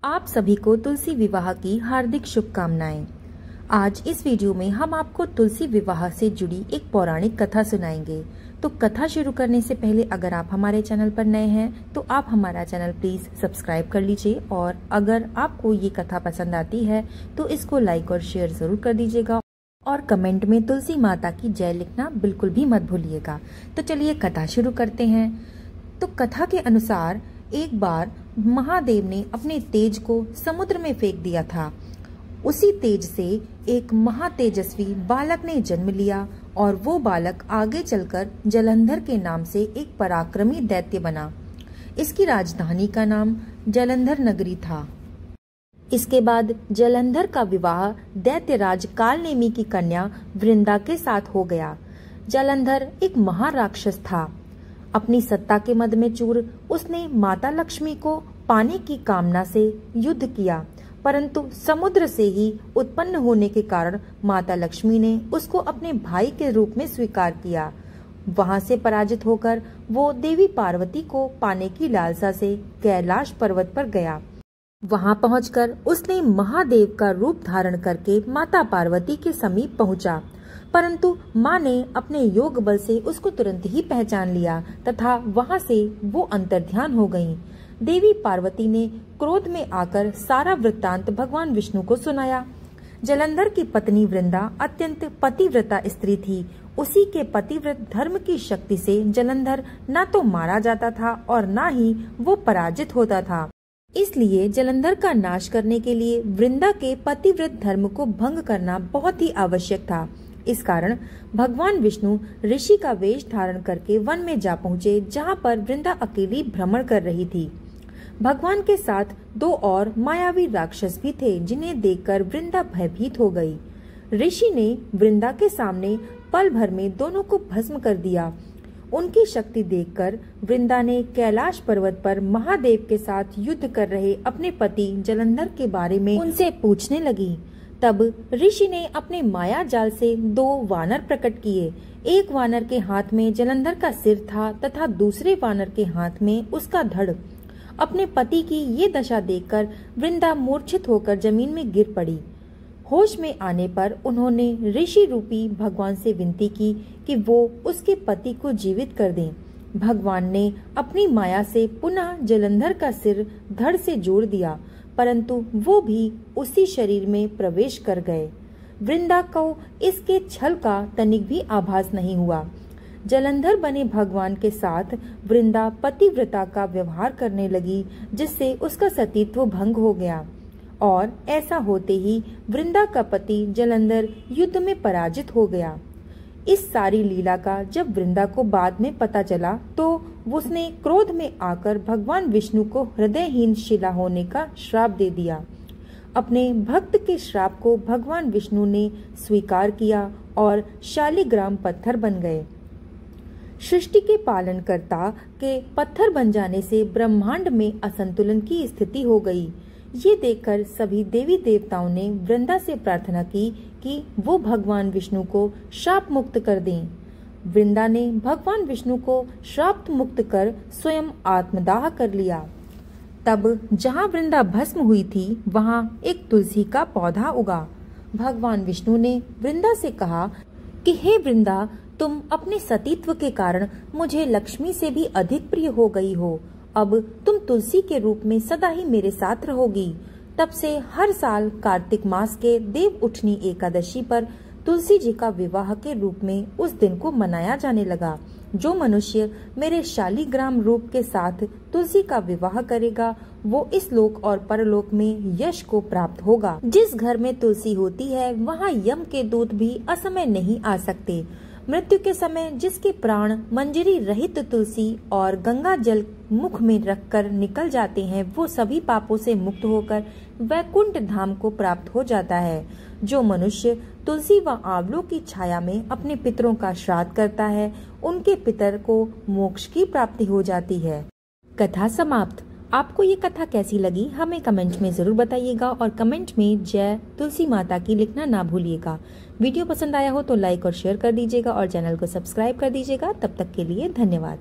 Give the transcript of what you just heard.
आप सभी को तुलसी विवाह की हार्दिक शुभकामनाएं। आज इस वीडियो में हम आपको तुलसी विवाह से जुड़ी एक पौराणिक कथा सुनाएंगे। तो कथा शुरू करने से पहले अगर आप हमारे चैनल पर नए हैं तो आप हमारा चैनल प्लीज सब्सक्राइब कर लीजिए, और अगर आपको ये कथा पसंद आती है तो इसको लाइक और शेयर जरूर कर दीजिएगा, और कमेंट में तुलसी माता की जय लिखना बिल्कुल भी मत भूलिएगा। तो चलिए कथा शुरू करते हैं। तो कथा के अनुसार एक बार महादेव ने अपने तेज को समुद्र में फेंक दिया था। उसी तेज से एक महातेजस्वी बालक ने जन्म लिया, और वो बालक आगे चलकर जलंधर के नाम से एक पराक्रमी दैत्य बना। इसकी राजधानी का नाम जलंधर नगरी था। इसके बाद जलंधर का विवाह दैत्यराज कालनेमी की कन्या वृंदा के साथ हो गया। जलंधर एक महाराक्षस था। अपनी सत्ता के मद में चूर उसने माता लक्ष्मी को पाने की कामना से युद्ध किया, परंतु समुद्र से ही उत्पन्न होने के कारण माता लक्ष्मी ने उसको अपने भाई के रूप में स्वीकार किया। वहां से पराजित होकर वो देवी पार्वती को पाने की लालसा से कैलाश पर्वत पर गया। वहां पहुंचकर उसने महादेव का रूप धारण करके माता पार्वती के समीप पहुंचा, परंतु माँ ने अपने योग बल से उसको तुरंत ही पहचान लिया तथा वहां से वो अंतर्ध्यान हो गईं। देवी पार्वती ने क्रोध में आकर सारा वृत्तांत भगवान विष्णु को सुनाया। जलंधर की पत्नी वृंदा अत्यंत पतिव्रता स्त्री थी। उसी के पतिव्रत धर्म की शक्ति से जलंधर न तो मारा जाता था और न ही वो पराजित होता था। इसलिए जलंधर का नाश करने के लिए वृंदा के पतिव्रत धर्म को भंग करना बहुत ही आवश्यक था। इस कारण भगवान विष्णु ऋषि का वेश धारण करके वन में जा पहुँचे, जहाँ पर वृंदा अकेली भ्रमण कर रही थी। भगवान के साथ दो और मायावी राक्षस भी थे, जिन्हें देखकर वृंदा भयभीत हो गई। ऋषि ने वृंदा के सामने पल भर में दोनों को भस्म कर दिया। उनकी शक्ति देखकर वृंदा ने कैलाश पर्वत पर महादेव के साथ युद्ध कर रहे अपने पति जलंधर के बारे में उनसे पूछने लगी। तब ऋषि ने अपने माया जाल से दो वानर प्रकट किए। एक वानर के हाथ में जलंधर का सिर था तथा दूसरे वानर के हाथ में उसका धड़। अपने पति की ये दशा देखकर वृंदा मूर्छित होकर जमीन में गिर पड़ी। होश में आने पर उन्होंने ऋषि रूपी भगवान से विनती की कि वो उसके पति को जीवित कर दें। भगवान ने अपनी माया से पुनः जलंधर का सिर धड़ से जोड़ दिया, परंतु वो भी उसी शरीर में प्रवेश कर गए। वृंदा को इसके छल का तनिक भी आभास नहीं हुआ। जलंधर बने भगवान के साथ वृंदा पतिव्रता का व्यवहार करने लगी, जिससे उसका सतीत्व भंग हो गया, और ऐसा होते ही वृंदा का पति जलंधर युद्ध में पराजित हो गया। इस सारी लीला का जब वृंदा को बाद में पता चला तो उसने क्रोध में आकर भगवान विष्णु को हृदयहीन शिला होने का श्राप दे दिया। अपने भक्त के श्राप को भगवान विष्णु ने स्वीकार किया और शालिग्राम पत्थर बन गए। सृष्टि के पालनकर्ता के पत्थर बन जाने से ब्रह्मांड में असंतुलन की स्थिति हो गई। ये देखकर सभी देवी देवताओं ने वृंदा से प्रार्थना की कि वो भगवान विष्णु को शाप मुक्त कर दें। वृंदा ने भगवान विष्णु को श्राप मुक्त कर स्वयं आत्मदाह कर लिया। तब जहाँ वृंदा भस्म हुई थी वहाँ एक तुलसी का पौधा उगा। भगवान विष्णु ने वृंदा से कहा कि हे वृंदा, तुम अपने सतीत्व के कारण मुझे लक्ष्मी से भी अधिक प्रिय हो गई हो। अब तुम तुलसी के रूप में सदा ही मेरे साथ रहोगी। तब से हर साल कार्तिक मास के देव उठनी एकादशी पर तुलसी जी का विवाह के रूप में उस दिन को मनाया जाने लगा। जो मनुष्य मेरे शालिग्राम रूप के साथ तुलसी का विवाह करेगा वो इस लोक और परलोक में यश को प्राप्त होगा। जिस घर में तुलसी होती है वहाँ यम के दूत भी असमय नहीं आ सकते। मृत्यु के समय जिसके प्राण मंजरी रहित तुलसी और गंगा जल मुख में रखकर निकल जाते हैं, वो सभी पापों से मुक्त होकर वैकुंठ धाम को प्राप्त हो जाता है। जो मनुष्य तुलसी व आंवलों की छाया में अपने पितरों का श्राद्ध करता है, उनके पितर को मोक्ष की प्राप्ति हो जाती है। कथा समाप्त। आपको ये कथा कैसी लगी हमें कमेंट में जरूर बताइएगा, और कमेंट में जय तुलसी माता की लिखना ना भूलिएगा। वीडियो पसंद आया हो तो लाइक और शेयर कर दीजिएगा, और चैनल को सब्सक्राइब कर दीजिएगा। तब तक के लिए धन्यवाद।